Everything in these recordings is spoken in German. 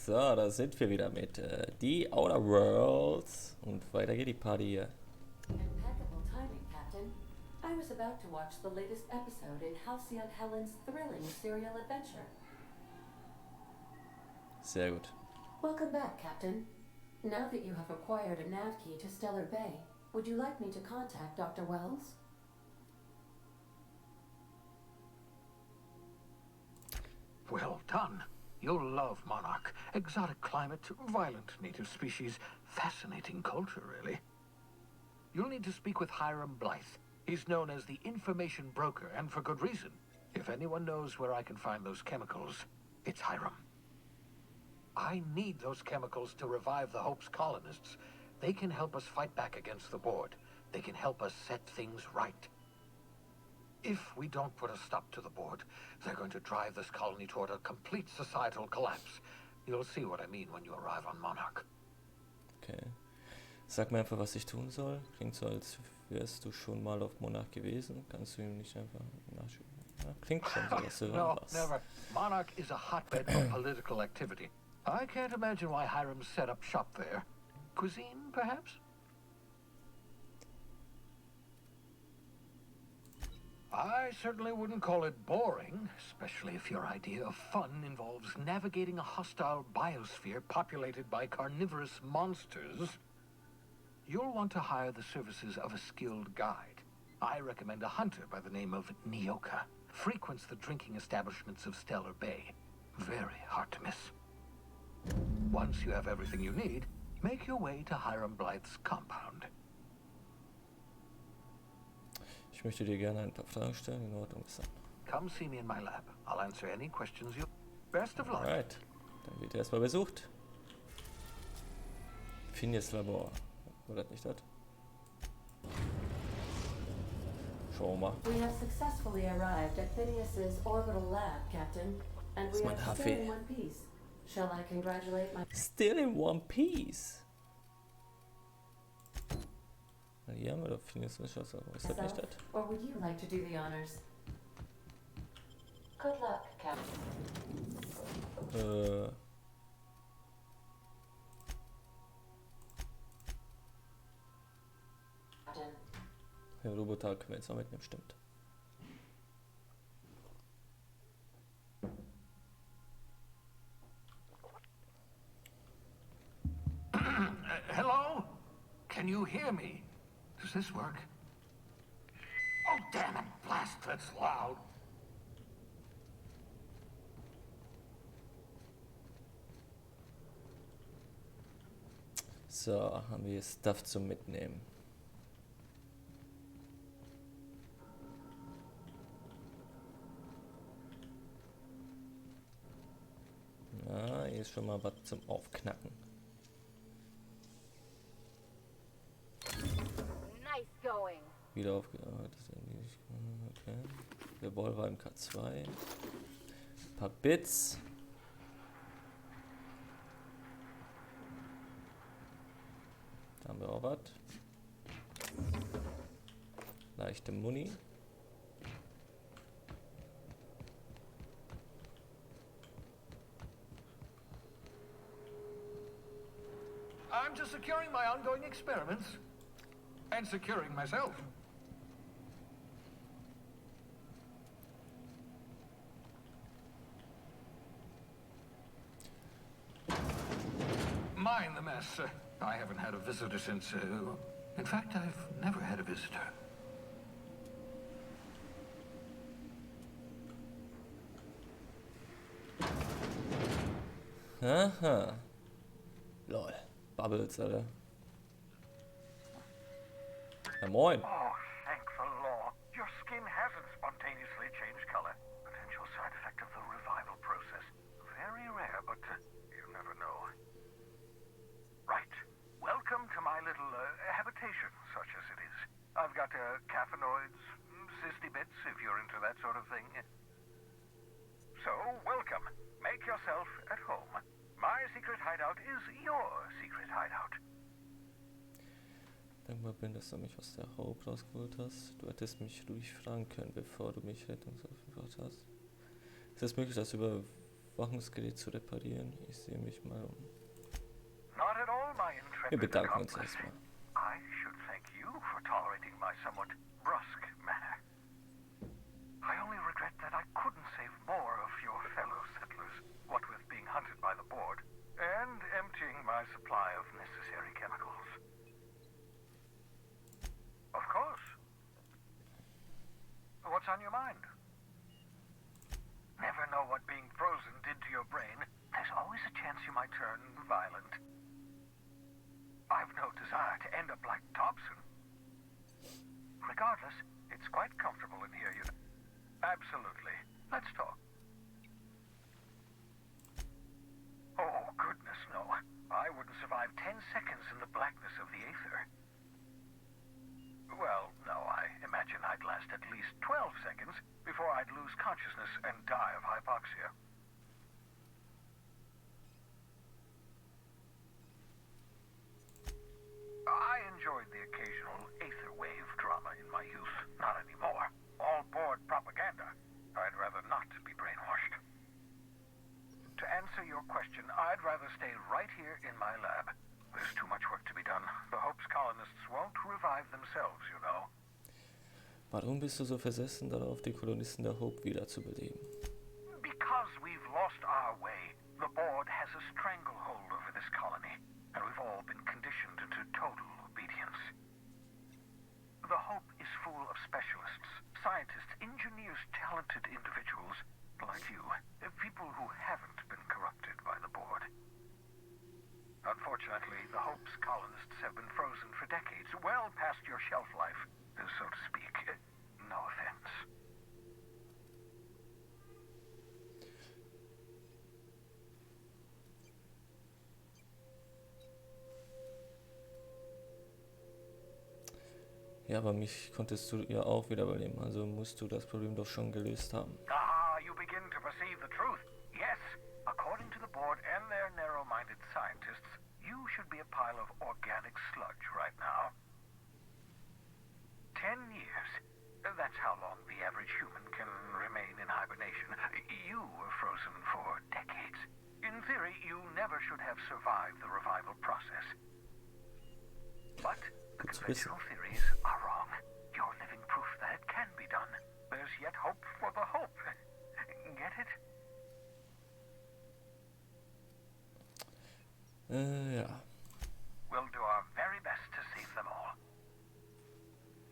So, da sind wir wieder mit die Outer Worlds. Und weiter geht die Party hier. Impeccable timing, Captain. I was about to watch the latest episode in Halcyon Helen's thrilling serial adventure. Sehr gut. Welcome back, Captain. Now that you have acquired a nav key to Stellar Bay, would you like me to contact Dr. Wells? Well done. You'll love Monarch. Exotic climate, violent native species, fascinating culture, really. You'll need to speak with Hiram Blythe. He's known as the information broker, and for good reason. If anyone knows where I can find those chemicals, it's Hiram. I need those chemicals to revive the Hope's colonists. They can help us fight back against the board. They can help us set things right. If we don't put a stop to the board, they're going to drive this colony toward a complete societal collapse. You'll see what I mean when you arrive on Monarch. Okay. Sag mir einfach, was ich tun soll. Klingt so, als wärst du schon mal auf Monarch gewesen. Kannst du ihm nicht einfach nachschauen? Ja, klingt schon so, dass du No, was. never. Monarch is a hotbed of political activity. I can't imagine why Hiram set up shop there. Cuisine, perhaps? I certainly wouldn't call it boring, especially if your idea of fun involves navigating a hostile biosphere populated by carnivorous monsters. You'll want to hire the services of a skilled guide. I recommend a hunter by the name of Nyoka. Frequents the drinking establishments of Stellar Bay. Very hard to miss. Once you have everything you need, make your way to Hiram Blythe's compound. Ich möchte dir gerne ein paar Fragen stellen. In Ordnung ist dann. Come see me in my lab. I'll answer any questions you... Best of luck. Alright. Dann wird erstmal besucht. Phineas Labor. Oder nicht das? Schau mal. We have successfully arrived at Phineas's orbital lab, Captain, and That's we my are still Huffy. in one piece. Shall I congratulate my... Still in one piece. Hier haben wir doch Phineas Labor. Ist das nicht das? Or would you like to do the honors? Good luck, Captain. Ja, Roboter können wir jetzt noch mitnehmen, stimmt. Hello? Can you hear me? Does this work? Oh, damn it! Blast, that's loud. So, haben wir Stuff zum Mitnehmen. Ja, hier ist schon mal was zum Aufknacken. Nice going. Wieder aufgearbeitet. Okay. Revolver im K2. Ein paar Bits. Da haben wir auch was. Leichte Muni. I'm just securing my ongoing experiments. And securing myself. Mind the mess. I haven't had a visitor since... in fact, I've never had a visitor. Aha. Lol. Bubbles, Alter. Ja, moin. Oh, thank the law. Your skin hasn't spontaneously changed color. Potential side effect of the revival process. Very rare, but you never know. Right. Welcome to my little habitation, such as it is. I've got caffeinoids, cysty bits, if you're into that sort of thing. So, welcome. Make yourself at home. My secret hideout is your secret hideout. Dankbar bin, dass du mich aus der Hope rausgeholt hast. Du hättest mich ruhig fragen können, bevor du mich rettungsaufgebracht hast. Ist es möglich, dass du über Überwachungsgerät zu reparieren. Ich sehe mich mal um. Not at all, my Wir intrepid bedanken uns accomplice. erstmal. I should thank you for tolerating my somewhat brusque manner. I only regret that I couldn't save more of your fellow settlers, what with being hunted by the board, and emptying my supply of necessary chemicals. Of course. What's on your mind? Never know what being frozen did to your brain. There's always a chance you might turn violent. I've no desire to end up like Thompson. Regardless, it's quite comfortable in here, you know. Absolutely. Let's talk. Oh, goodness, no. I wouldn't survive 10 seconds in the blackness of the aether. Well, no, I imagine I'd last at least 12 seconds before I'd lose consciousness and die of hypoxia. I enjoyed the occasional aether wave drama in my youth. Not anymore. All board propaganda. I'd rather not be brainwashed. To answer your question, I'd rather stay right here in my lab. There's too much work to be done. The Hope's colonists won't revive themselves, you know. Warum bist du so versessen darauf, die Kolonisten der Hope wiederzubeleben? Because we've lost our way, the board has a stranglehold over this colony, and we've all been conditioned to total obedience. The Hope is full of specialists, scientists, engineers, talented individuals like you, people who haven't been corrupted by the board. Unfortunately, the Hope's colonists have been frozen for decades, well past your shelf life, so to speak. No offense. Ja, aber mich konntest du ja auch wiederbeleben, also musst du das Problem doch schon gelöst haben. Ah, you begin to perceive the truth. Yes, according to the board and their narrow-minded scientists, you should be a pile of organic sludge right now. 10 years. That's how long the average human can remain in hibernation. You were frozen for decades. In theory, you never should have survived the revival process. But the conventional theories are wrong. You're living proof that it can be done. There's yet hope for the hope. Get it? Ja. We'll do our very best to save them all.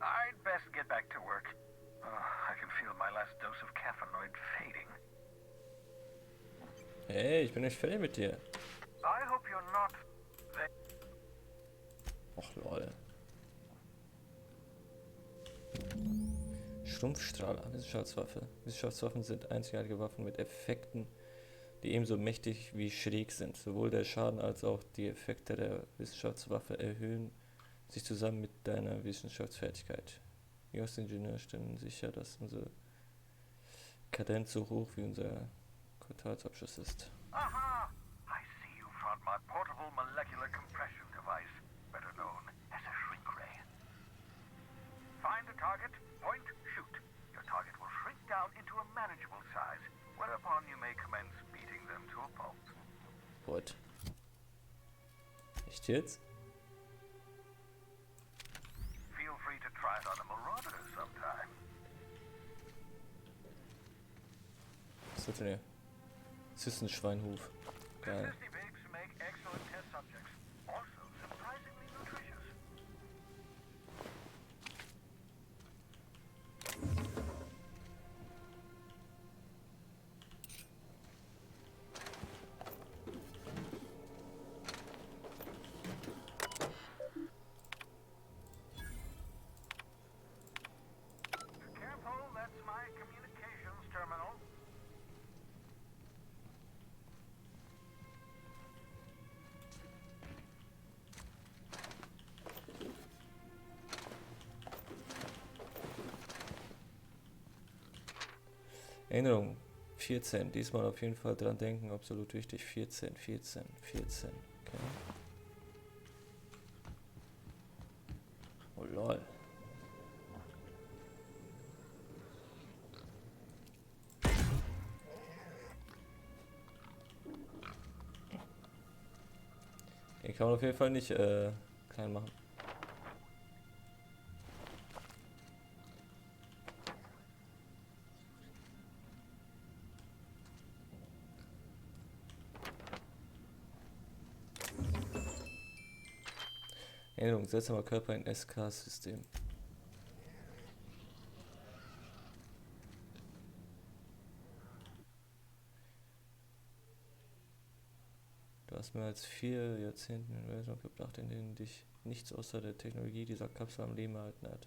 I'd best get back to work. I can feel my last dose of caffeinoid fading. Hey, ich bin nicht fertig mit dir. I hope you're not... Och lol. Schrumpfstrahler, Wissenschaftswaffe. Wissenschaftswaffen sind einzigartige Waffen mit Effekten, die ebenso mächtig wie schräg sind. Sowohl der Schaden als auch die Effekte der Wissenschaftswaffe erhöhen sich zusammen mit deiner Wissenschaftsfertigkeit. Wir als Ingenieur stellen sicher, dass unsere Kadenz so hoch wie unser Quartalsabschluss ist. Aha! I see you found my portable molecular compression device, better known as a shrink ray. Find a target, point, shoot. Your target will shrink down into a manageable size, whereupon you may commence beating them to a pulp. What? Echt jetzt? Feel free to try it on a marauder sometime. Was ist denn hier? Das ist ein Schweinhof. Geil. Thirsty pigs make excellent test subjects. Also surprisingly nutritious. Careful, that's my communications terminal. Erinnerung 14. Diesmal auf jeden Fall dran denken, absolut wichtig. 14. Okay. Oh lol. Den kann man auf jeden Fall nicht klein machen. Erinnerung, seltsamer Körper in SK-System. Du hast mehr als 4 Jahrzehnte in Welt gebracht, in denen dich nichts außer der Technologie dieser Kapsel am Leben erhalten hat.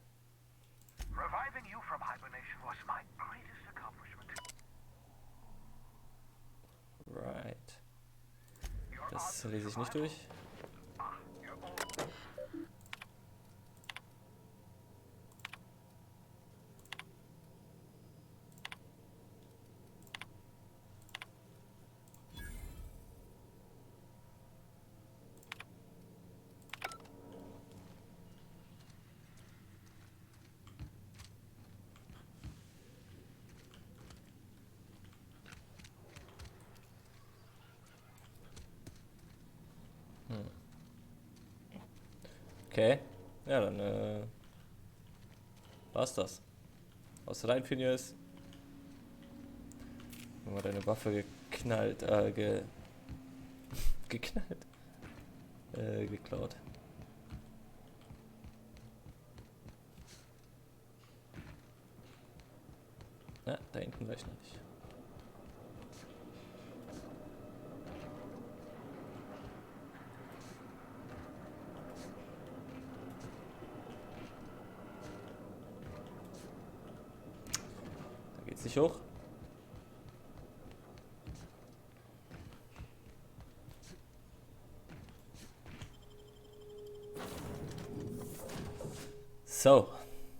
Reviving you from hibernation was my greatest accomplishment. Right. Das lese ich nicht durch. Okay. Ja, dann war's das. Was rein, Phineas. Wenn man deine Waffe geknallt, geknallt. Geklaut. Na, da hinten gleich noch nicht. Da geht's nicht hoch. So,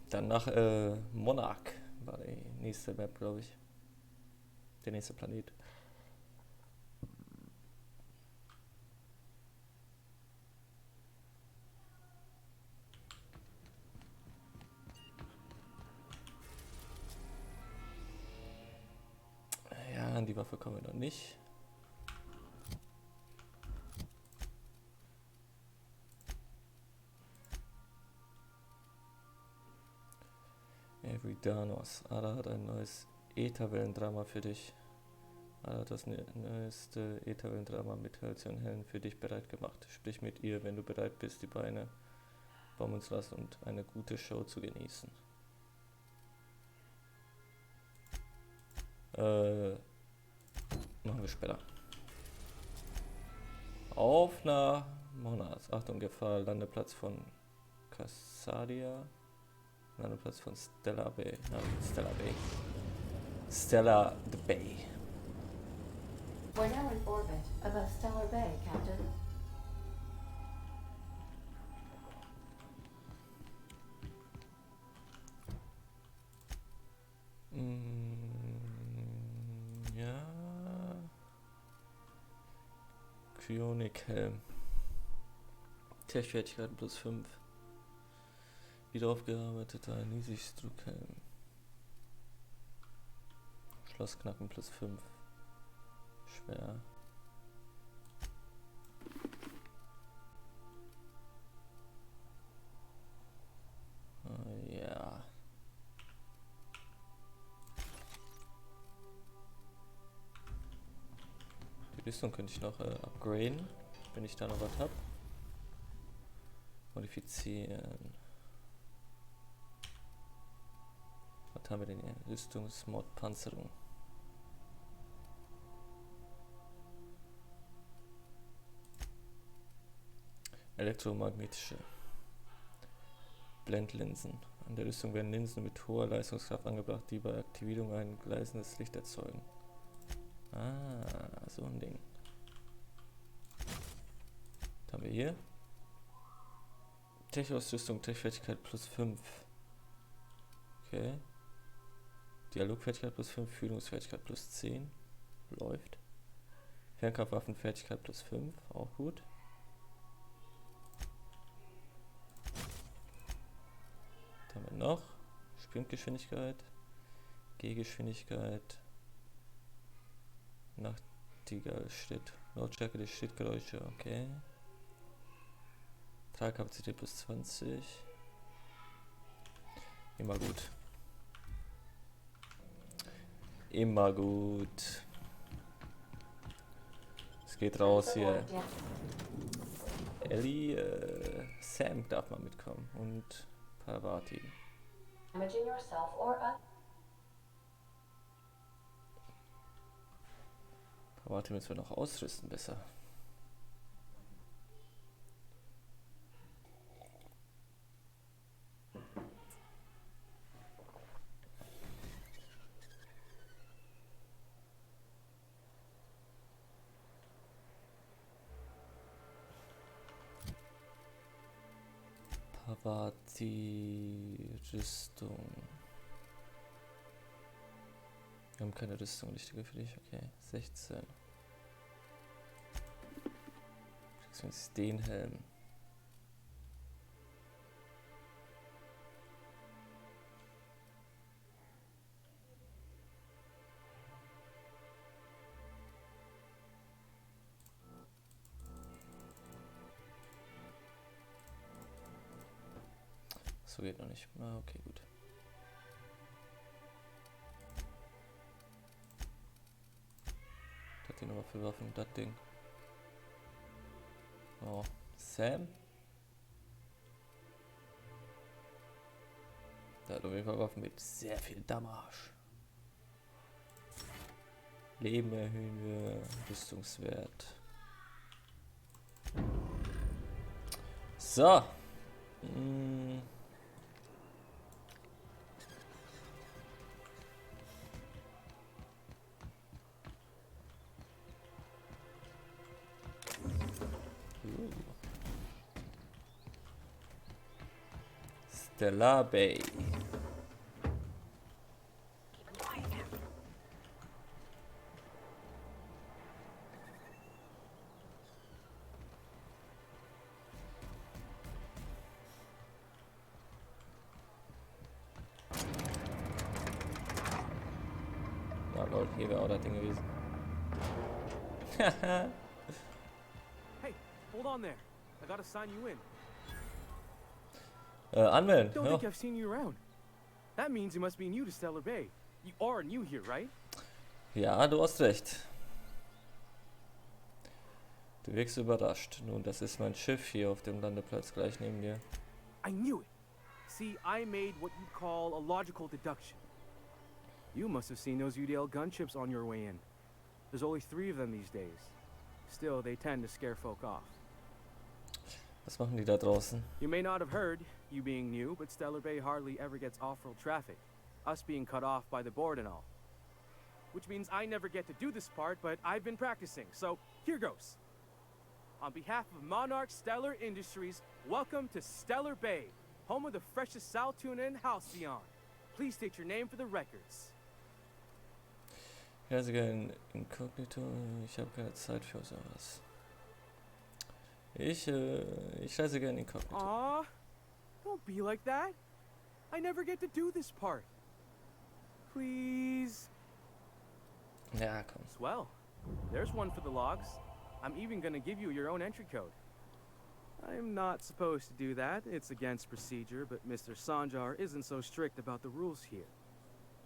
dann nach Monarch war die nächste Map, glaube ich. Der nächste Planet. Ja, an die Waffe kommen wir noch nicht. Every Danos. Ada hat ein neues Etherwellendrama für dich. Ada hat das neueste Etherwellendrama mit Hölzchen und Hellen für dich bereit gemacht. Sprich mit ihr, wenn du bereit bist, die Beine baumeln zu lassen und eine gute Show zu genießen. Machen wir später. Auf nach Monarch. Achtung, Gefahr. Landeplatz von Cassadia. Landeplatz von Stella Bay. Stella Bay. Stella the Bay. We're now in orbit above Stellar Bay, Captain. Ja. Cryonic-Helm. Tech-Fertigkeiten plus 5. Wieder aufgearbeiteter Niedrigdruckhelm. Schlossknacken plus 5. Schwer. Ja. Die Rüstung könnte ich noch upgraden, wenn ich da noch was habe. Modifizieren. Was haben wir denn hier? Rüstungsmod Panzerung. Elektromagnetische Blendlinsen. An der Rüstung werden Linsen mit hoher Leistungskraft angebracht, die bei Aktivierung ein gleißendes Licht erzeugen. Ah, so ein Ding. Was haben wir hier? Tech-Ausrüstung, Tech-Fertigkeit plus 5. Okay. Dialogfertigkeit plus 5, Führungsfertigkeit plus 10. Läuft. Fernkampfwaffenfertigkeit plus 5, auch gut. Was haben wir noch? Sprintgeschwindigkeit, Gehgeschwindigkeit, Nachtigall, Schritt, Lautstärke der Schrittgeräusche, okay. Tragkapazität plus 20. Immer gut. Immer gut. Es geht raus hier. Ellie, Sam darf mal mitkommen und Parvati. Imagine yourself or a Parvati müssen wir noch ausrüsten besser. Parvati Rüstung. Wir haben keine Rüstung, richtige für dich. Okay, 16. Kriegst du jetzt den Helm. So geht noch nicht. Ah, okay, gut. Das die nochmal für Waffen, das Ding. Oh, Sam? Da hat auf jeden Fall Waffen mit sehr viel Damage. Leben erhöhen wir, Rüstungswert. So. Stellar Bay. Na lol, hier wäre auch das Ding gewesen. Hey, hold on there. I gotta sign you in. Anmelden. Don't Ja. think I've seen you around. That means you must be new to Stellar Bay. You are new here, right? Ja, du hast recht. Du wirkst überrascht. Nun, das ist mein Schiff hier auf dem Landeplatz gleich neben dir. I knew it. See, I made what you'd call a logical deduction. You must have seen those UDL gunships on your way in. There's only 3 of them these days. Still, they tend to scare folk off. Was machen die da draußen? You may not have heard, you being new, but Stellar Bay hardly ever gets off-road traffic. Us being cut off by the board and all. Which means I never get to do this part, but I've been practicing, so here goes. On behalf of Monarch Stellar Industries, welcome to Stellar Bay, home of the freshest sal tuna in Halcyon. Please state your name for the records. Ich reise gerne inkognito. Ich habe keine Zeit für sowas. Ich reise gerne inkognito. Aw, don't be like that. I never get to do this part. Please. Ja, komm. Swell. There's one for the logs. I'm even gonna give you your own entry code. I'm not supposed to do that. It's against procedure, but Mr. Sanjar isn't so strict about the rules here.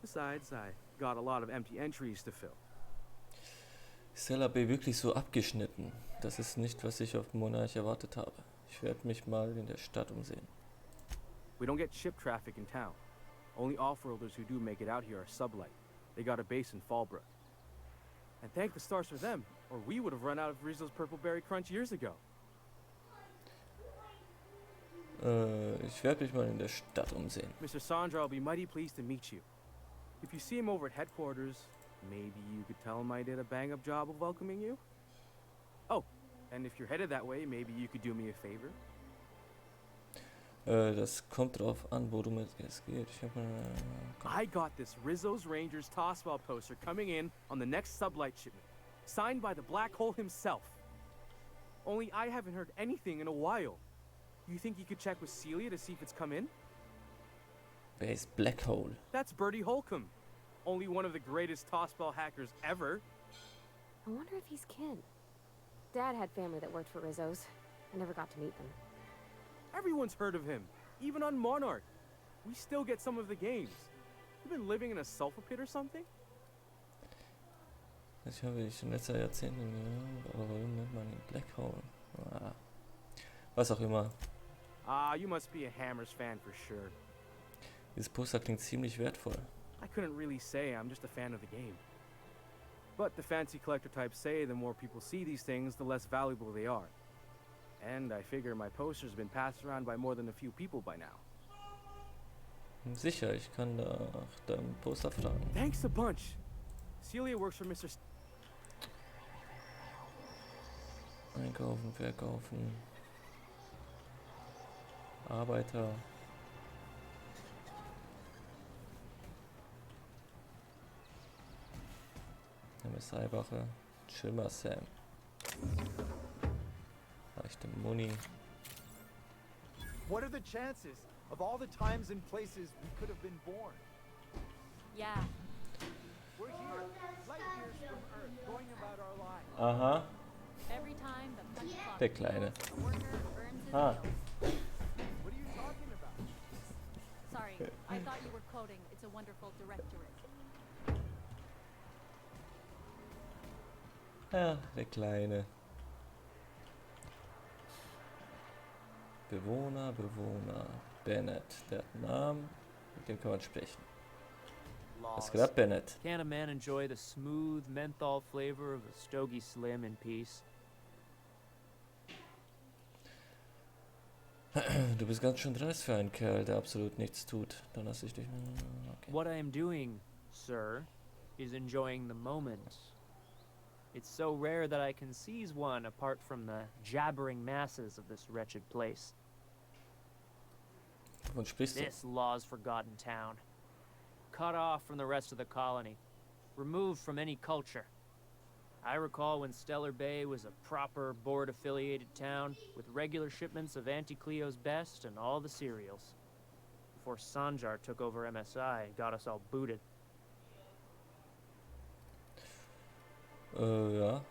Besides, I got a lot of empty entries to fill. Ist Stellar Bay wirklich so abgeschnitten? Das ist nicht, was ich auf Monarch erwartet habe. Ich werde mich mal in der Stadt umsehen. We don't get ship traffic in town. Only off-worlders who do make it out here are Sublight. They got a base in Fallbrook. And thank the stars for them, or we would have run out of Rizzo's Purple Berry Crunch years ago. Ich werde mich mal in der Stadt umsehen. Mr. Sandra will be mighty pleased to meet you. If you see him over at headquarters, maybe you could tell him I did a bang-up job of welcoming you? Oh, and if you're headed that way, maybe you could do me a favor? Das kommt drauf an, wo du mit es geht. Ich hab mal... I got this Rizzo's Rangers Tossball poster coming in on the next Sublight shipment, signed by the Black Hole himself. Only I haven't heard anything in a while. You think you could check with Celia to see if it's come in? Wer ist Black Hole? That's Bertie Holcomb, only one of the greatest Tossball hackers ever. I wonder if he's kin. Dad had family that worked for Rizzo's. I never got to meet them. Everyone's heard of him, even on Monarch. We still get some of the games. You've been living in a sulfur pit or something? Ich habe ich in letzter Jahrzehnte, oder warum nennt man ihn Black Hole? Ah, was auch immer. Ah, you must be a Hammers fan for sure. Dieses Poster klingt ziemlich wertvoll. I couldn't really say, I'm just a fan of the game. But the fancy collector types say the more people see these things, the less valuable they are. And I figure my poster's been passed around by more than a few people by now. Sicher, ich kann nach deinem Poster fragen. Thanks a bunch. Celia works for Mr. Einkaufen, verkaufen. Arbeiter. MSI-Wache. Schimmer Sam. Leichte Muni. What are the chances of all the times and places we could have been born? Yeah. We're here, light years from Earth, going about our lives. Aha, Every time the punch clock der Kleine. ticks, a worker earns his Ah. meals. What are you talking about? Sorry, I thought you were quoting It's a Wonderful Directorate. Ja, der Kleine. Bewohner. Bennett, der hat einen Namen, mit dem kann man sprechen. Was geht ab, Bennett? Can a man enjoy the smooth menthol flavor of a Stogie Slim in peace? Du bist ganz schön dreist für einen Kerl, der absolut nichts tut. Dann lass ich dich... Okay. What I am doing, sir, is enjoying the moment. It's so rare that I can seize one apart from the jabbering masses of this wretched place. Wovon sprichst du? This law's forgotten town. Cut off from the rest of the colony. Removed from any culture. I recall when Stellar Bay was a proper board-affiliated town with regular shipments of Auntie Cleo's best and all the cereals. Before Sanjar took over MSI and got us all booted. Ja.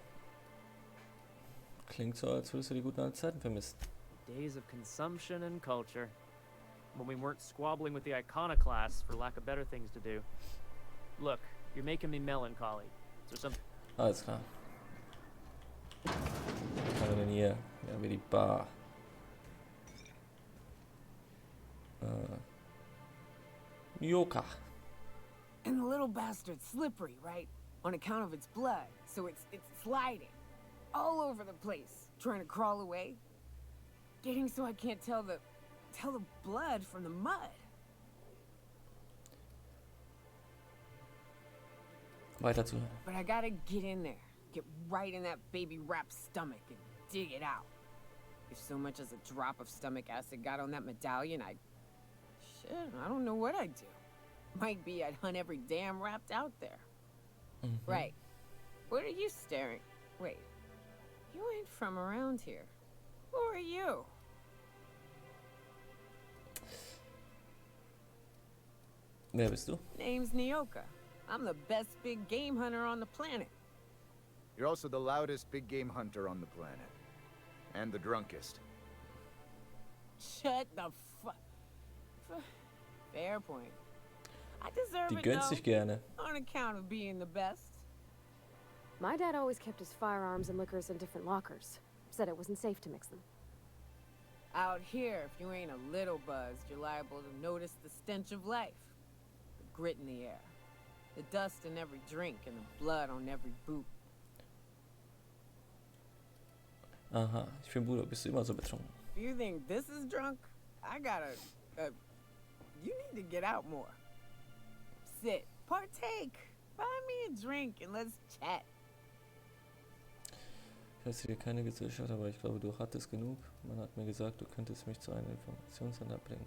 Klingt so, als würdest du die guten alten Zeiten vermissen. Days of consumption and culture. When we weren't squabbling with the iconoclasts for lack of better things to do. Look, you're making me melancholy. Is there some... Alles klar. Was haben wir denn hier? Hier haben wir die Bar. Yoka. And the little bastard's slippery, right? On account of its blood. So it's sliding. All over the place. Trying to crawl away. Getting so I can't tell the blood from the mud. Weiter zuhören. But I gotta get in there. Get right in that baby wrapped stomach and dig it out. If so much as a drop of stomach acid got on that medallion, shit, I don't know what I'd do. Might be I'd hunt every damn wrapped out there. Mhm. Right. What are you staring? Wait. You ain't from around here. Who are you? Wer bist du? Name's Nyoka. I'm the best big game hunter on the planet. You're also the loudest big game hunter on the planet. And the drunkest. Shut the fuck. Fair point. I deserve Die it gönnt though, sich gerne. on account of being the best. My dad always kept his firearms and liquors in different lockers. Said it wasn't safe to mix them. Out here, if you ain't a little buzzed, you're liable to notice the stench of life. The grit in the air. The dust in every drink and the blood on every boot. Aha, ich bin Budo, bist du immer so betrunken? You think this is drunk? I gotta... you need to get out more. Sit. Partake. Buy me a drink and let's chat. Ich weiß hier keine Gesellschaft, aber ich glaube, du hattest genug. Man hat mir gesagt, du könntest mich zu einem Informationssender bringen.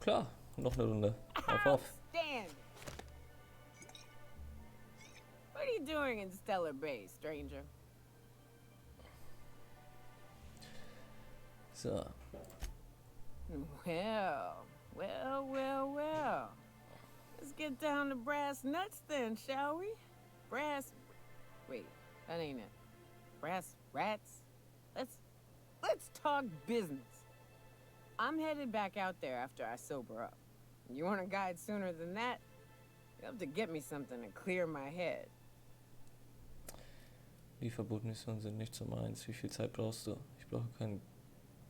Klar, noch eine Runde. Auf. Stand. What are you doing in Stellar Bay, stranger? So. Well. Let's get down to brass nuts then, shall we? Wait, that ain't it. Brass rats? Let's talk business. I'm headed back out there after I sober up. You want a guide sooner than that? You'll have to get me something to clear my head. Die Verbotmissionen sind nicht so meins. Wie viel Zeit brauchst du? Ich brauche keinen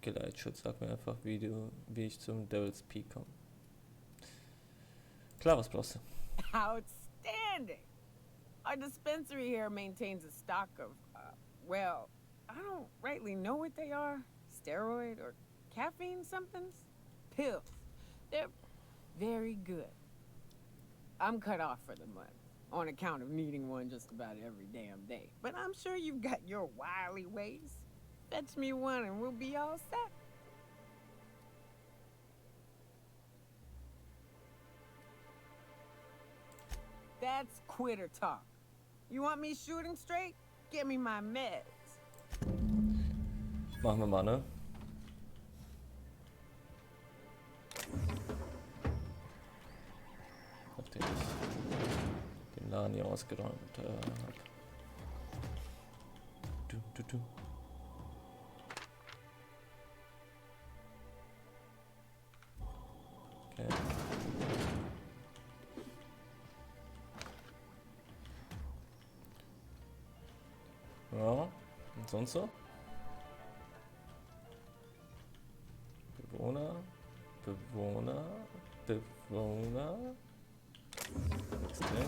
Geleitschutz. Sag mir einfach, wie ich zum Devil's Peak komme. Klar, was brauchst du? Outstanding! Our dispensary here maintains a stock of, well, I don't rightly know what they are. Steroid or caffeine somethings? Pills. They're very good. I'm cut off for the month, on account of needing one just about every damn day. But I'm sure you've got your wily ways. Fetch me one and we'll be all set. That's quitter talk. You want me shooting straight? Give me my meds. Machen wir mal, ne? Nachdem ich den Laden hier ausgeräumt habe. Okay. Ja, und sonst so? Bewohner. Was denn?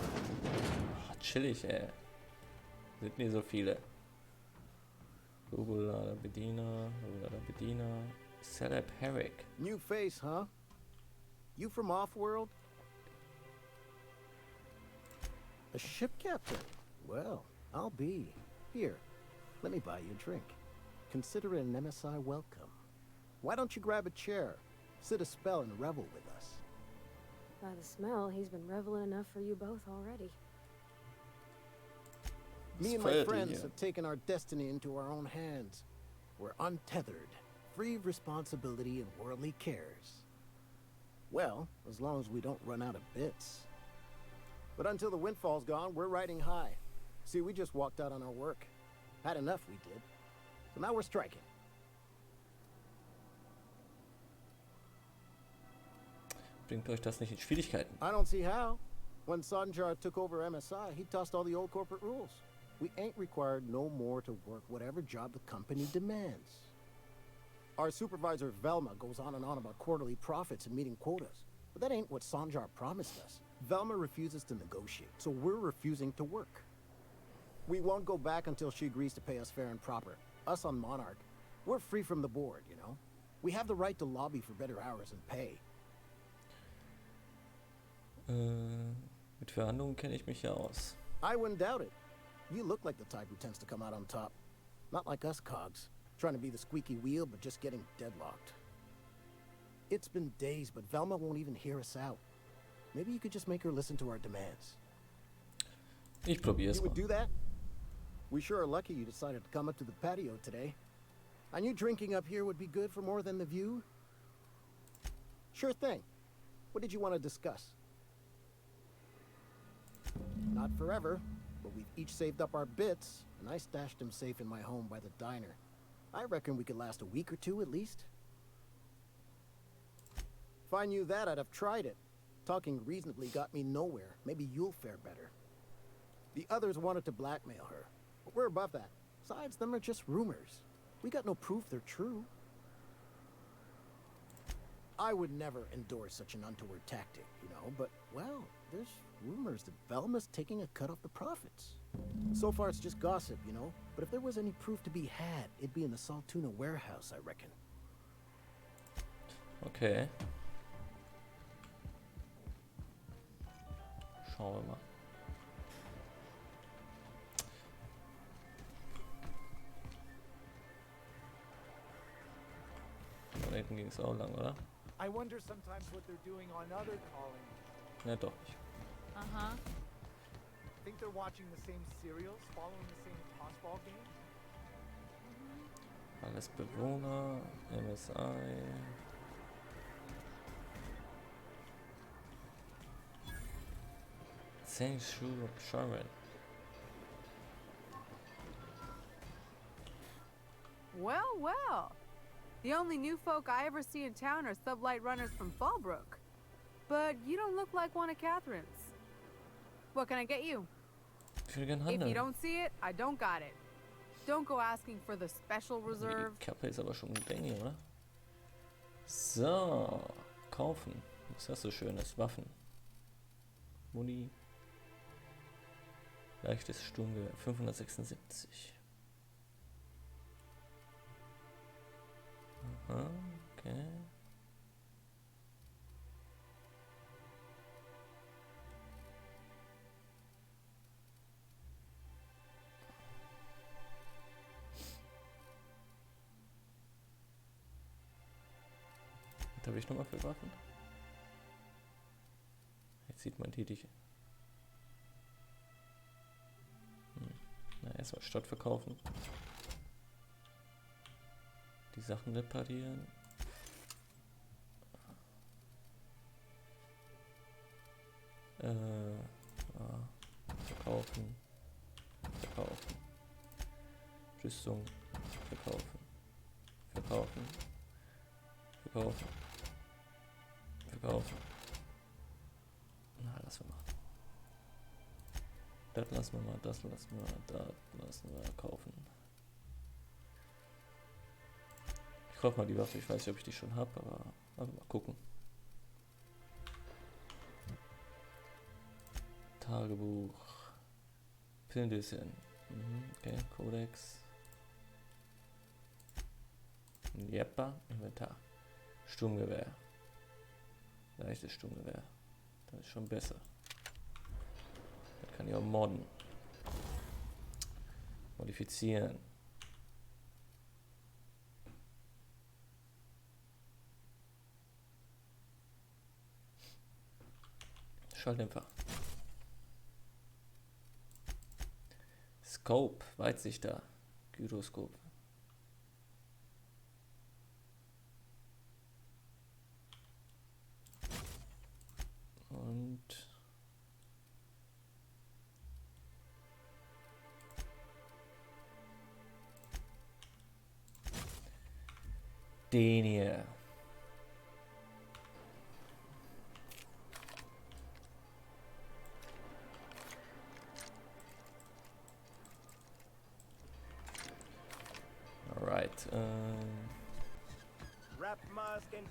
Oh, chillig, ey. Sind nie so viele. Rubulader Bediener. Celeb Herrick. New face, huh? You from off-world? A ship captain? Well, I'll be. Here, let me buy you a drink. Consider it an MSI welcome. Why don't you grab a chair, sit a spell and revel with us? By the smell, he's been reveling enough for you both already. Me and my friends have taken our destiny into our own hands. We're untethered, free of responsibility and worldly cares. Well, as long as we don't run out of bits. But until the windfall's gone, we're riding high. See, we just walked out on our work. Had enough, we did. So now we're striking. Bringt euch das nicht in Schwierigkeiten? I don't see how. When Sanjar took over MSI, he tossed all the old corporate rules. We ain't required no more to work whatever job the company demands. Our supervisor Velma goes on and on about quarterly profits and meeting quotas. But that ain't what Sanjar promised us. Velma refuses to negotiate, so we're refusing to work. We won't go back until she agrees to pay us fair and proper. Us on Monarch, we're free from the board, you know? We have the right to lobby for better hours and pay. Mit Verhandlungen kenne ich mich ja aus. I wouldn't doubt it. You look like the type who tends to come out on top. Not like us cogs, trying to be the squeaky wheel but just getting deadlocked. It's been days, but Velma won't even hear us out. Maybe you could just make her listen to our demands. Ich probier's You mal. would do that? We sure are lucky you decided to come up to the patio today. I knew drinking up here would be good for more than the view. Sure thing. What did you want to discuss? Not forever, but we've each saved up our bits, and I stashed them safe in my home by the diner. I reckon we could last a week or two at least. If I knew that, I'd have tried it. Talking reasonably got me nowhere. Maybe you'll fare better. The others wanted to blackmail her, but we're above that. Besides, them are just rumors. We got no proof they're true. I would never endorse such an untoward tactic, you know, but, well, there's rumors that Velma's taking a cut off the profits. So far, it's just gossip, you know, but if there was any proof to be had, it'd be in the Saltuna warehouse, I reckon. Okay. Schauen wir mal. Da hinten ging es auch lang, oder? I wonder sometimes what they're doing on other colonies. Ne, doch nicht. Uh-huh. Think they're watching the same serials, following the same tossball game? Alles Bewohner, MSI. Shu Sharon. Well, well. The only new folk I ever see in town are sublight runners from Fallbrook. But you don't look like one of Catherine's. What can I get you? Ich will gern If you handeln. don't see it, I don't got it. Don't go asking for the special reserve. Die Kappe ist aber schon gängig, oder? So, kaufen. Was hast du Schönes? Waffen. Muni. Leichtes Sturmgewehr. 576. Aha, okay. Was habe ich nochmal für Waffen? Jetzt sieht man die. Na, erstmal statt verkaufen. Die Sachen reparieren. Verkaufen. Verkaufen. Rüstung. Verkaufen. Verkaufen. Verkaufen. Verkaufen. Na, lass wir mal. Das lassen wir mal, das lassen wir, das lassen wir kaufen. Ich kaufe mal die Waffe, ich weiß nicht, ob ich die schon habe, aber mal gucken. Tagebuch. Filmdüsen. Okay, Kodex. Jeppa, Inventar. Sturmgewehr. Leichtes Sturmgewehr. Das ist schon besser. Das kann ich auch modden. Modifizieren. Schalldämpfer. Scope, Weitsichter. Gyroskop. Und den hier. Alright,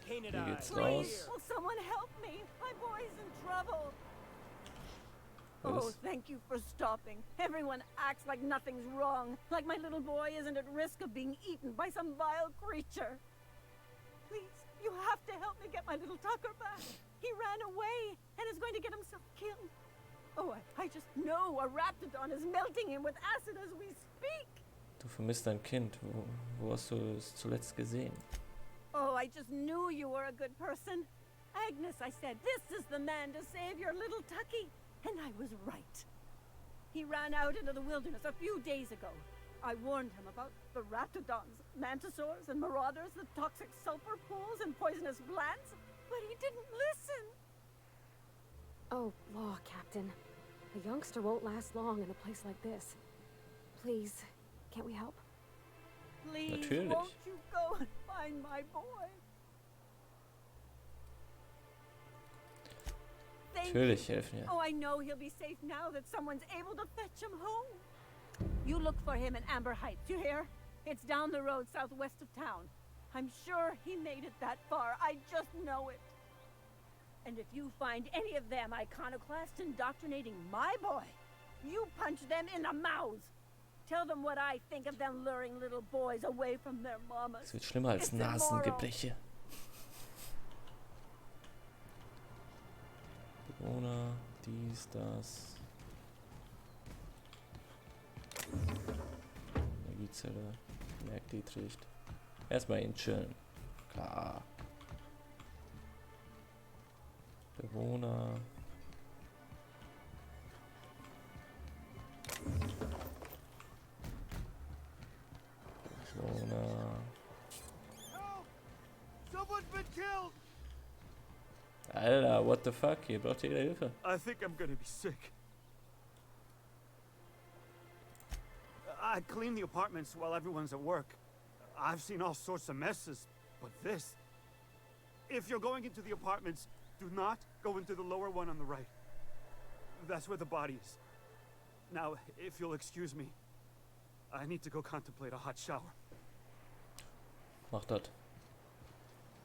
hier geht's raus. Will someone help me? My boy's in trouble. Was Oh, ist? thank you for stopping. Everyone acts like nothing's wrong, like my little boy isn't at risk of being eaten by some vile creature. Please, you have to help me get my little Tucker back. He ran away and is going to get himself killed. Oh, I just know a raptidon is melting him with acid as we speak. Du vermisst dein Kind. Wo hast du es zuletzt gesehen? Oh, I just knew you were a good person. Agnes, I said, this is the man to save your little Tucky. And I was right. He ran out into the wilderness a few days ago. I warned him about the raptidons, mantisaurs, and marauders, the toxic sulfur pools, and poisonous plants, but he didn't listen. Oh, law, Captain. A youngster won't last long in a place like this. Please, can't we help? Please, Natürlich. won't you go and find my boy? Thank Natürlich you. helfen wir. Oh, I know he'll be safe now that someone's able to fetch him home. You look for him in Amber Heights, you hear? It's down the road southwest of town. I'm sure he made it that far. I just know it. And if you find any of them iconoclasts indoctrinating my boy, you punch them in the mouths. Tell them what I think of them luring little boys away from their mamas. Es wird schlimmer als Nasengebreche. Bewohner, dies, das. Energiezelle, Merkdietricht. Erstmal ihn chillen. Klar. Bewohner. Bewohner. Someone's been killed! Alter, what the fuck? Hier braucht jeder Hilfe. I think I'm gonna be sick. I clean the apartments while everyone's at work. I've seen all sorts of messes. But this... If you're going into the apartments, do not go into the lower one on the right. That's where the body is. Now, if you'll excuse me, I need to go contemplate a hot shower. Mach das.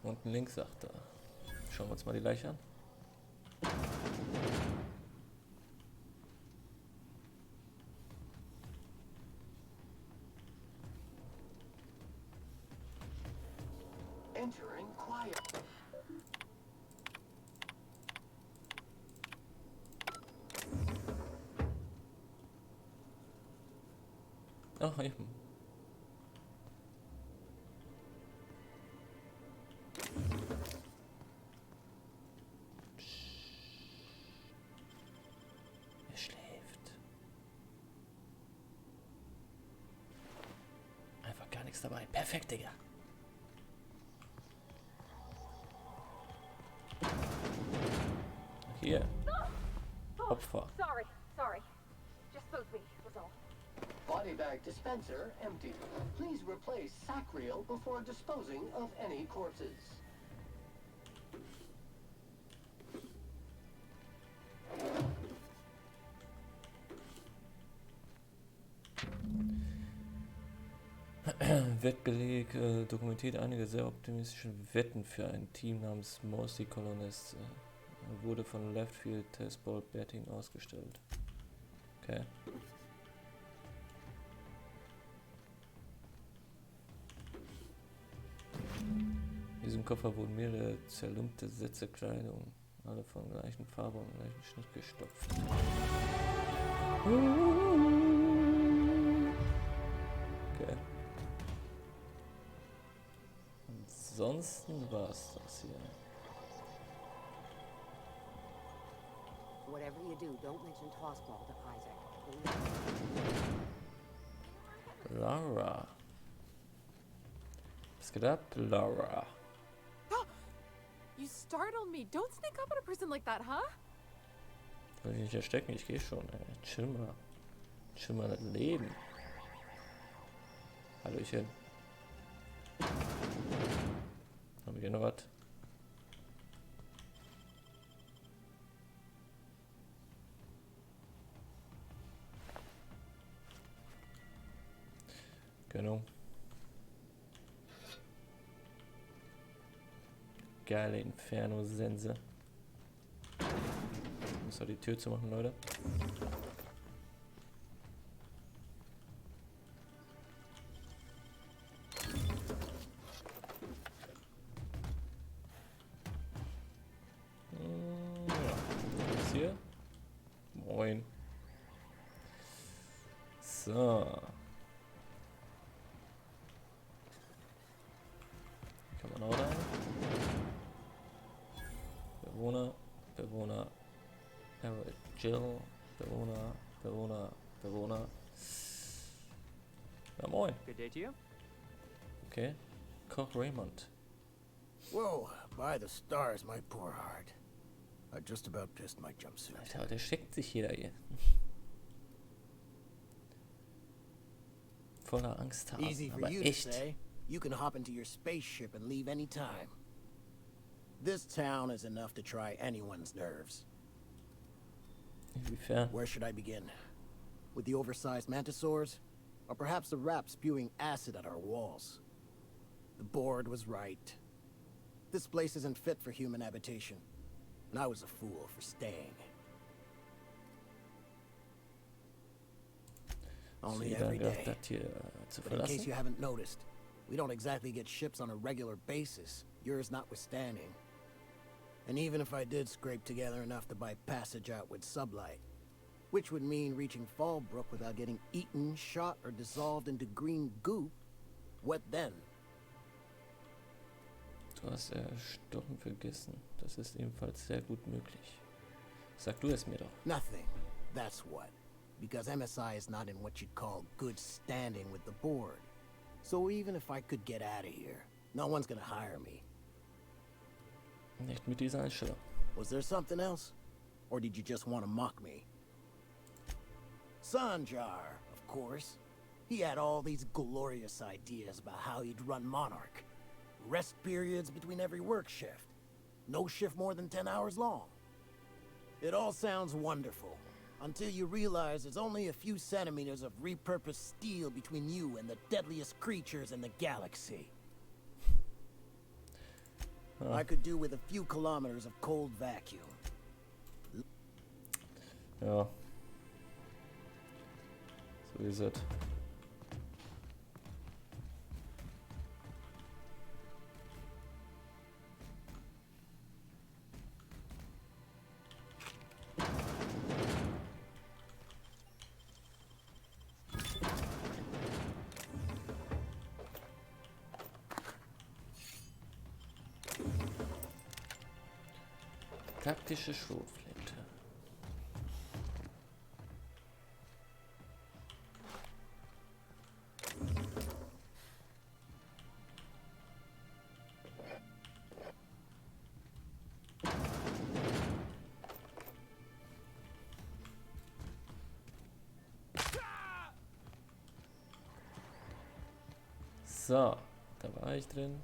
Unten links, sagt er. Schauen wir uns mal die Leiche an. Entering quiet. Ach, eben. Er schläft. Einfach gar nichts dabei. Perfekt, Digga. Hier. Opfer. Sorry. Just spooked me, was all. Body bag dispenser empty. Please replace sack reel before disposing of any corpses. Wettbeleg dokumentiert einige sehr optimistische Wetten für ein Team namens Mossy Colonists. Wurde von Left Field Testball Betting ausgestellt. Okay. In diesem Koffer wurden mehrere zerlumpte Sätze Kleidung, alle von gleichen Farbe und gleichen Schnitt gestopft. Okay. Ansonsten war's das hier. Whatever you do, don't mention tossball to Isaac. Laura. Was geht ab, Laura? You startled me. Don't sneak up on a person like that, huh? Will ich nicht erstecken? Ich gehe schon, ey. Chill mal. Chill mal das Leben. Hallöchen. Haben wir hier noch was? Genau. Geile Inferno-Sense. Muss doch die Tür zu machen, Leute. Ja. Was hier? Moin. So. Kann man auch rein? Bewohner, Jill, Bewohner. Ja, moin. Good day to you. Okay. Koch Raymond. Whoa, by the stars, my poor heart. I just about pissed my jumpsuit. Alter, der schickt sich jeder hier. Voller Angst haben, Easy for aber you echt. to say. You can hop into your spaceship and leave any time. This town is enough to try anyone's nerves. Inwiefern? Where should I begin? With the oversized mantisaurs? Or perhaps the rap spewing acid at our walls? The board was right. This place isn't fit for human habitation. And I was a fool for staying. Only every day. But in case you haven't noticed, we don't exactly get ships on a regular basis, yours notwithstanding. And even if I did scrape together enough to buy passage out with sublight, which would mean reaching Fallbrook without getting eaten, shot, or dissolved into green goop, what then? Du hast Erstochen vergessen. Das ist ebenfalls sehr gut möglich. Sag du es mir doch. Nothing. That's what. Because MSI is not in what you'd call good standing with the board. So even if I could get out of here, no one's gonna hire me. Nicht mit dieser Einstellung. Was there something else? Or did you just want to mock me? Sanjar, of course. He had all these glorious ideas about how he'd run Monarch. rest periods between every work shift. No shift more than 10 hours long. It all sounds wonderful, until you realize there's only a few centimeters of repurposed steel between you and the deadliest creatures in the galaxy. I could do with a few kilometers of cold vacuum. Ja. So ist es. Taktische Schrotflinte. So, da war ich drin.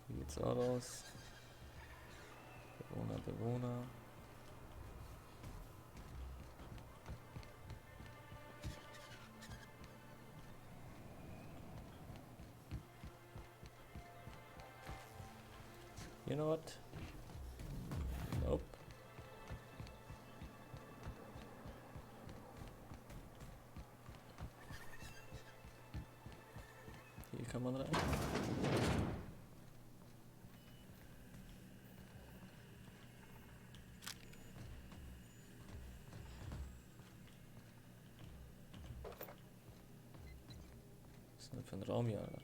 Wie geht's auch aus? Bewohner. You know what? Nope. Hier kann man rein. Was ist denn für ein Raum hier, Alter?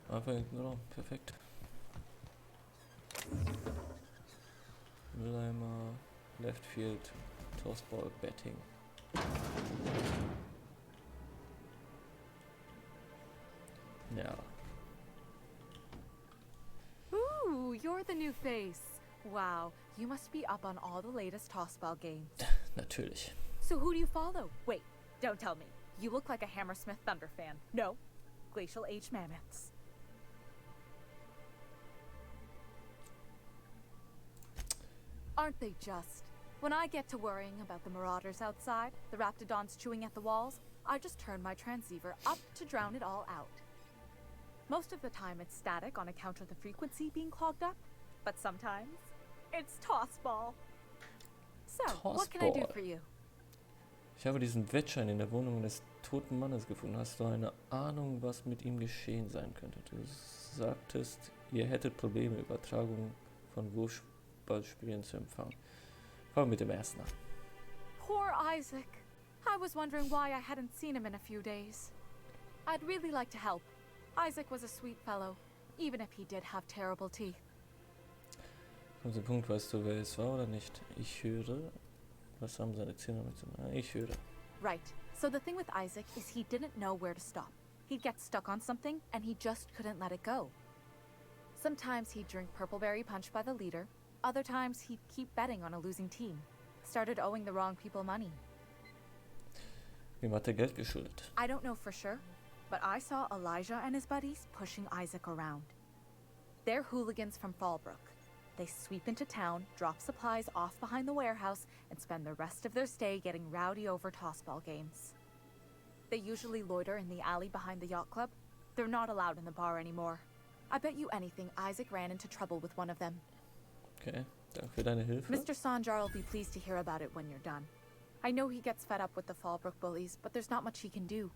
Einfach irgendein Raum, perfekt. Mülleimer, Left Field, Tossball, Betting. Ja. Ooh, you're the new face. Wow, you must be up on all the latest tossball games. Natürlich. So who do you follow? Wait, don't tell me. You look like a Hammersmith Thunder fan. No, Glacial Age Mammoths. Aren't they just? When I get to worrying about the marauders outside, the raptidons chewing at the walls, I just turn my transceiver up to drown it all out. Most of the time it's static on account of the frequency being clogged up, but sometimes it's tossball. So, what can I do for you? Ich habe diesen Wettschein in der Wohnung des toten Mannes gefunden. Hast du eine Ahnung, was mit ihm geschehen sein könnte? Du sagtest, ihr hättet Probleme, Übertragungen von Wurfballspielen zu empfangen. Fangen wir mit dem ersten an. Poor Isaac. I was wondering why I hadn't seen him in a few days. I'd really like to help. Isaac was a sweet fellow, even if he did have terrible teeth. Kommt zum Punkt, weißt du, wer es war oder nicht? Ich höre. Was haben seine Zähne damit zu tun? Ich höre. Right. So the thing with Isaac is he didn't know where to stop. He'd get stuck on something and he just couldn't let it go. Sometimes he'd drink Purpleberry Punch by the liter. Other times he'd keep betting on a losing team. Started owing the wrong people money. Wem hat er Geld geschuldet? I don't know for sure, but I saw Elijah and his buddies pushing Isaac around. They're hooligans from Fallbrook. They sweep into town, drop supplies off behind the warehouse, and spend the rest of their stay getting rowdy over tossball games. They usually loiter in the alley behind the yacht club. They're not allowed in the bar anymore. I bet you anything Isaac ran into trouble with one of them. Okay, danke für deine Hilfe. Mr. Sanjar will be pleased to hear about it when you're done. I know he gets fed up with the Fallbrook bullies, but there's not much he can do.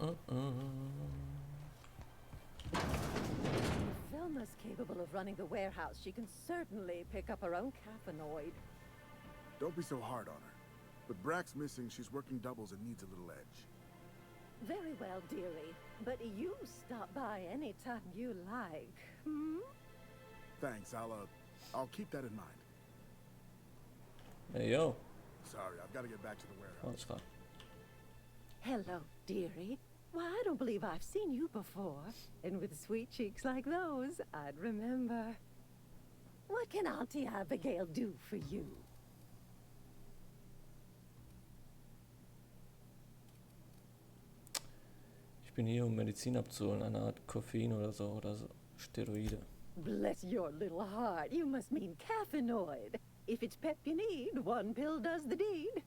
If Velma's capable of running the warehouse, she can certainly pick up her own caffeinoid. Don't be so hard on her. With Brax missing, she's working doubles and needs a little edge. Very well, dearie. But you stop by anytime you like. Hmm? Thanks, I'll keep that in mind. Hey, yo. Sorry, I've got to get back to the warehouse. Alles klar. Hello, dearie. Why, I don't believe I've seen you before. And with sweet cheeks like those, I'd remember. What can Auntie Abigail do for you? Ich bin hier, um Medizin abzuholen, eine Art Koffein oder so Steroide. Bless your little heart, you must mean caffeinoid. If it's pep you need, one pill does the deed.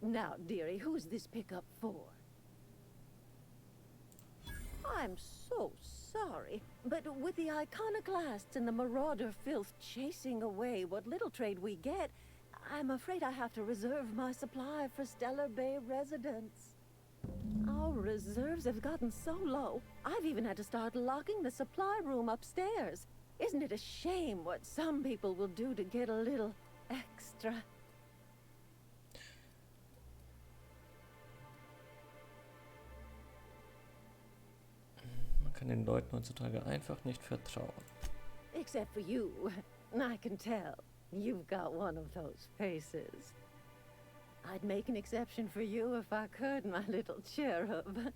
Now, dearie, who's this pickup for? I'm so sorry, but with the iconoclasts and the marauder filth chasing away what little trade we get, I'm afraid I have to reserve my supply for Stellar Bay residents. Our reserves have gotten so low, I've even had to start locking the supply room upstairs. Isn't it a shame what some people will do to get a little extra? Man kann den Leuten heutzutage einfach nicht vertrauen. Except for you. I can tell. You've got one of those faces. I'd make an exception for you if I could, my little cherub.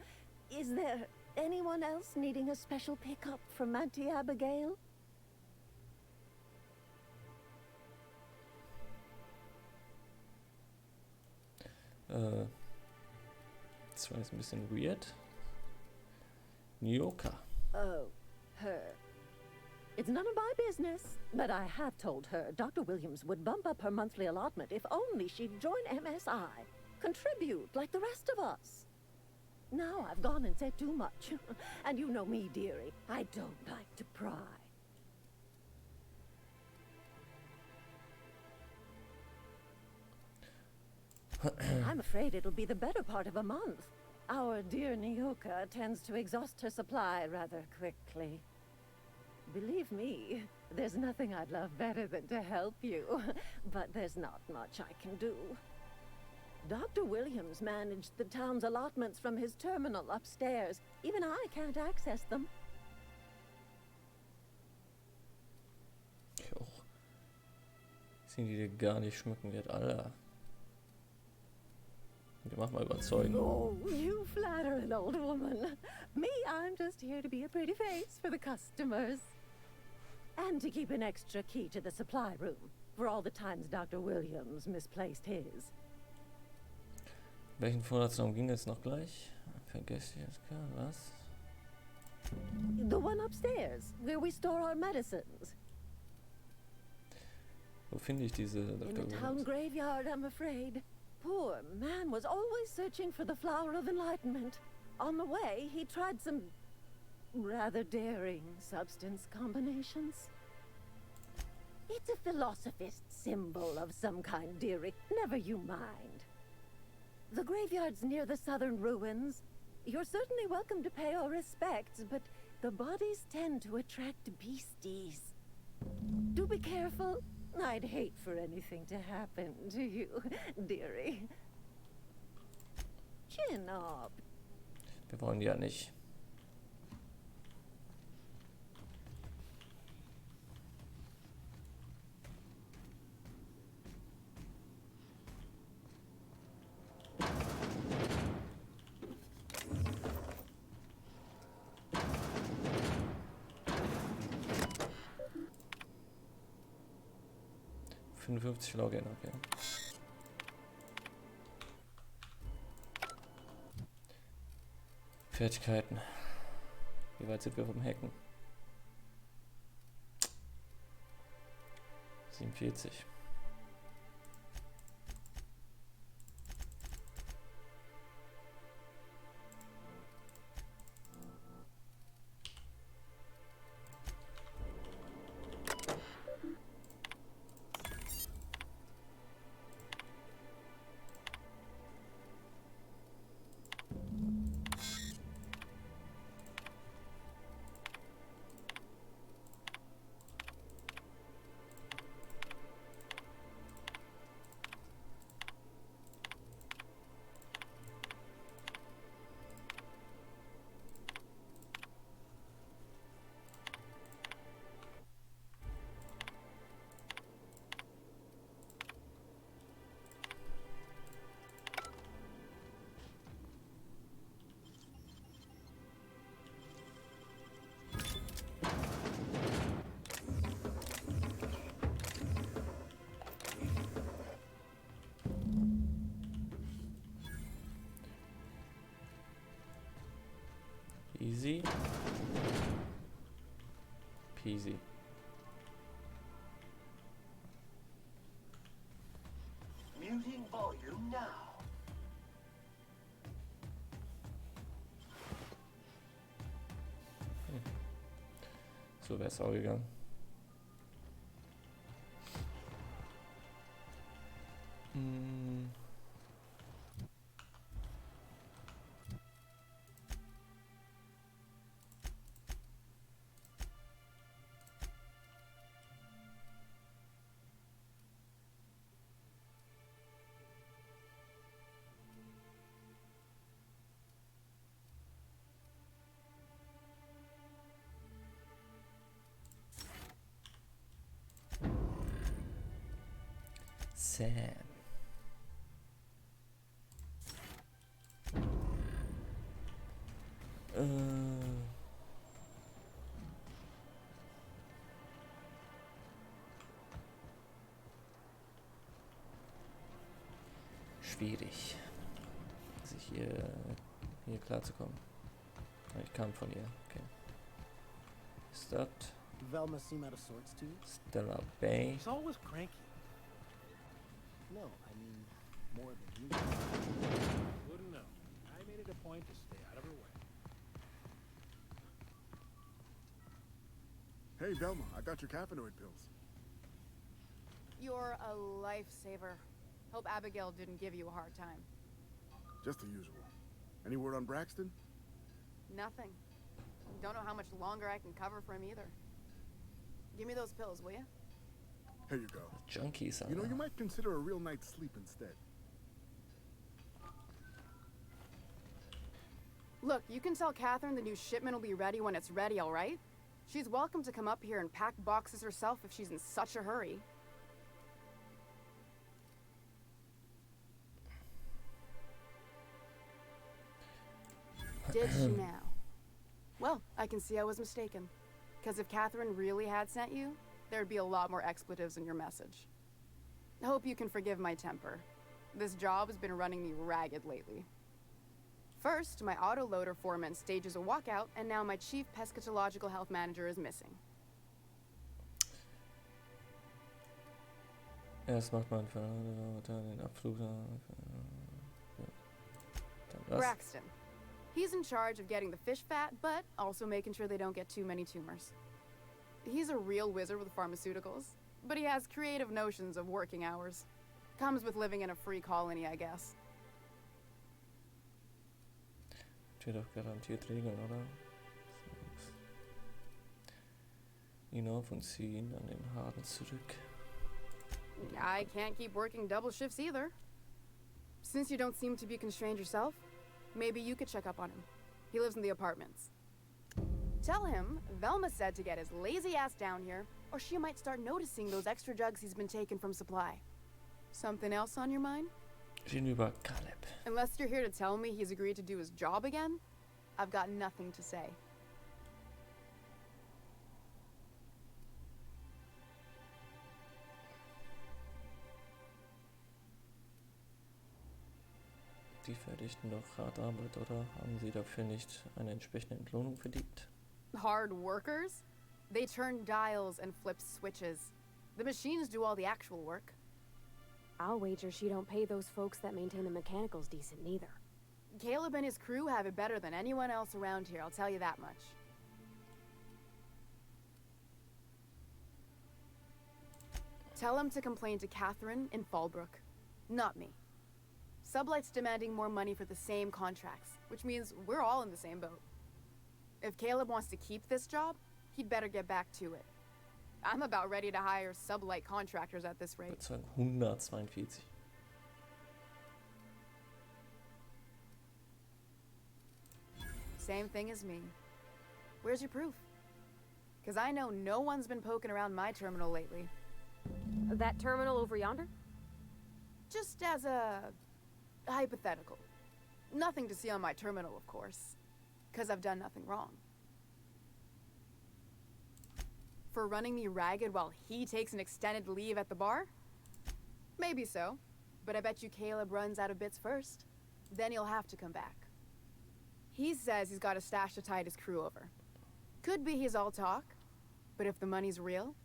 Is there anyone else needing a special pickup from Auntie Abigail? Das war jetzt ein bisschen weird. Nyoka. Oh, her. It's none of my business, but I have told her Dr. Williams would bump up her monthly allotment if only she'd join MSI. Contribute like the rest of us. Now I've gone and said too much. And you know me, dearie. I don't like to pry. I'm afraid it'll be the better part of a month. Our dear Nyoka tends to exhaust her supply rather quickly. Believe me, there's nothing I'd love better than to help you, but there's not much I can do. Dr. Williams managed the town's allotments from his terminal upstairs. Even I can't access them. Jo. Sind die dir gar nicht schmücken wird, Alter. Die machen mal überzeugen. Oh, you flatter an old woman. Me, I'm just here to be a pretty face for the customers. And to keep an extra key to the supply room, for all the times Dr. Williams misplaced his. Welchen Vorratsraum ging es noch gleich? Vergesst jetzt gar was? The one upstairs, where we store our medicines. Wo finde ich diese In Dr. the town Williams? graveyard, I'm afraid. Poor man was always searching for the flower of enlightenment. On the way, he tried some rather daring substance combinations. It's a philosophist symbol of some kind, dearie. Never you mind. The graveyard's near the southern ruins. You're certainly welcome to pay our respects, but the bodies tend to attract beasties. Do be careful. I'd hate for anything to happen to you, dearie. Chin up. Wir wollen ja nicht. Login, okay. Fertigkeiten. Wie weit sind wir vom Hacken? 47. Easy peasy. Muting volume now. So wäre es auch gegangen. Sam. Schwierig, sich hier klarzukommen. Ich kam von ihr, okay. Ist das Velma seem out of sorts to you? Stella Bay? She's always cranky. No, I mean more than usual. Wouldn't know. I made it a point to stay out of her way. Hey, Velma, I got your caffeinoid pills. You're a lifesaver. Hope Abigail didn't give you a hard time. Just the usual. Any word on Braxton? Nothing. Don't know how much longer I can cover for him either. Give me those pills, will you? Here you go. Junkies, You know, you might consider a real night's sleep instead. Look, you can tell Catherine the new shipment will be ready when it's ready, all right? She's welcome to come up here and pack boxes herself if she's in such a hurry. Did she now? Well, I can see I was mistaken. Because if Catherine really had sent you, there'd be a lot more expletives in your message. I hope you can forgive my temper. This job has been running me ragged lately. First, my autoloader foreman stages a walkout, and now my chief pescatological health manager is missing. Erst macht man den Abflug. Braxton. He's in charge of getting the fish fat, but also making sure they don't get too many tumors. He's a real wizard with pharmaceuticals, but he has creative notions of working hours. Comes with living in a free colony, I guess. Wird doch garantiert regeln, oder? Hinauf und ziehen an den Haaren zurück. I can't keep working double shifts either. Since you don't seem to be constrained yourself, maybe you could check up on him. He lives in the apartments. Tell him Velma said to get his lazy ass down here, or she might start noticing those extra jugs he's been taking from supply. Something else on your mind? Reden über Caleb. Unless you're here to tell me he's agreed to do his job again, I've got nothing to say. Die verrichten doch hart Arbeit, oder? Haben sie dafür nicht eine entsprechende Entlohnung verdient? Hard workers? They turn dials and flip switches. The machines do all the actual work. I'll wager she don't pay those folks that maintain the mechanicals decent neither. Caleb and his crew have it better than anyone else around here, I'll tell you that much. Tell him to complain to Catherine in Fallbrook, not me. Sublight's demanding more money for the same contracts, which means we're all in the same boat. If Caleb wants to keep this job, he'd better get back to it. I'm about ready to hire sublight contractors at this rate. Bezahlen 142. Same thing as me. Where's your proof? Because I know no one's been poking around my terminal lately. That terminal over yonder? Just as a hypothetical. Nothing to see on my terminal, of course. Because I've done nothing wrong. For running me ragged while he takes an extended leave at the bar? Maybe so. But I bet you Caleb runs out of bits first. Then he'll have to come back. He says he's got a stash to tide his crew over. Could be he's all talk, but if the money's real,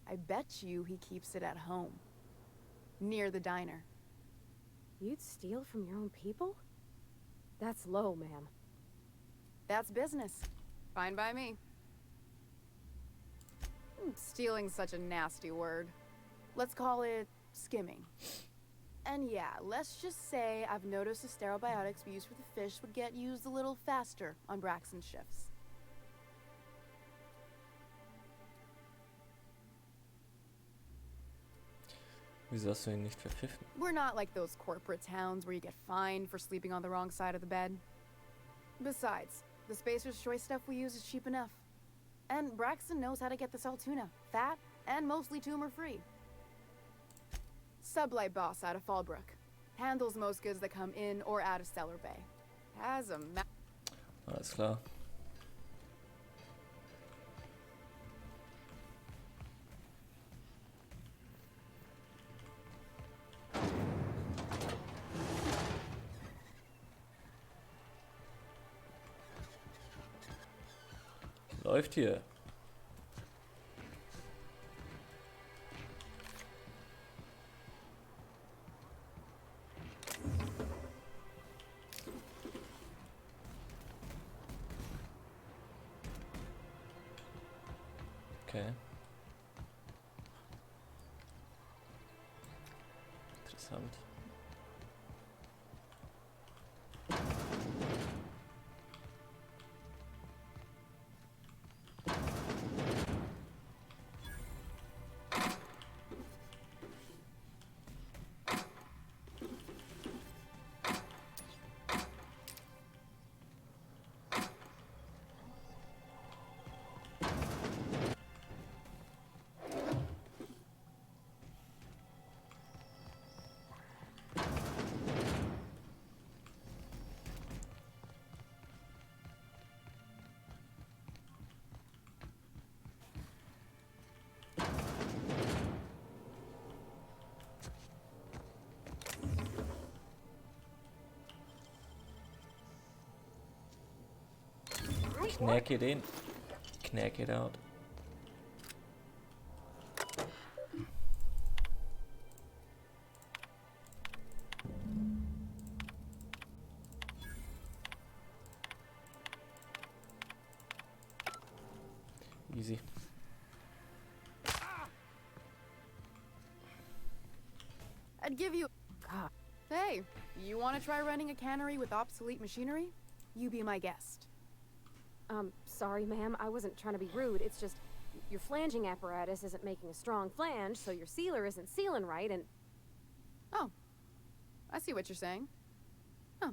I bet you he keeps it at home. Near the diner. You'd steal from your own people? That's low, ma'am. That's business. Fine by me. Stealing's such a nasty word. Let's call it skimming. And yeah, let's just say I've noticed the sterile biotics we use for the fish would get used a little faster on Braxton's shifts. Wieso hast du ihn nicht verpfiffen? We're not like those corporate towns where you get fined for sleeping on the wrong side of the bed. Besides, the Spacer's Choice stuff we use is cheap enough. And Braxton knows how to get this all tuna, fat and mostly tumor-free. Sublight boss out of Fallbrook. Handles most goods that come in or out of Stellar Bay. Has a Alles klar. Läuft hier. Okay. Interessant. Knack it in. Knack it out. Easy. I'd give you... God. Hey, you want to try running a cannery with obsolete machinery? You be my guest. Sorry, ma'am. I wasn't trying to be rude. It's just your flanging apparatus isn't making a strong flange, so your sealer isn't sealing right, and... Oh. I see what you're saying. Huh.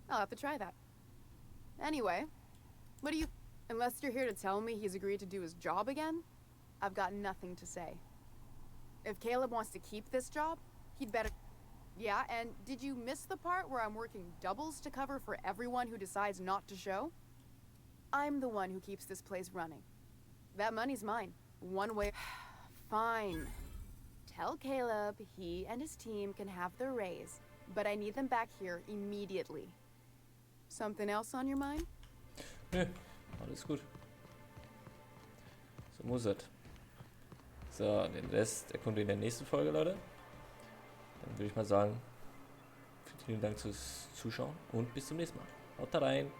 I'll have to try that. Anyway, what do you... Unless you're here to tell me he's agreed to do his job again, I've got nothing to say. If Caleb wants to keep this job, he'd better... Yeah, and did you miss the part where I'm working doubles to cover for everyone who decides not to show? I'm the one who keeps this place running. That money's mine. One way... Fine. Tell Caleb he and his team can have their raise, but I need them back here immediately. Something else on your mind? Nö, alles gut. So muss es. So, den Rest erkundet ihr in der nächsten Folge, Leute. Dann würde ich mal sagen, vielen Dank fürs Zuschauen und bis zum nächsten Mal. Haut rein!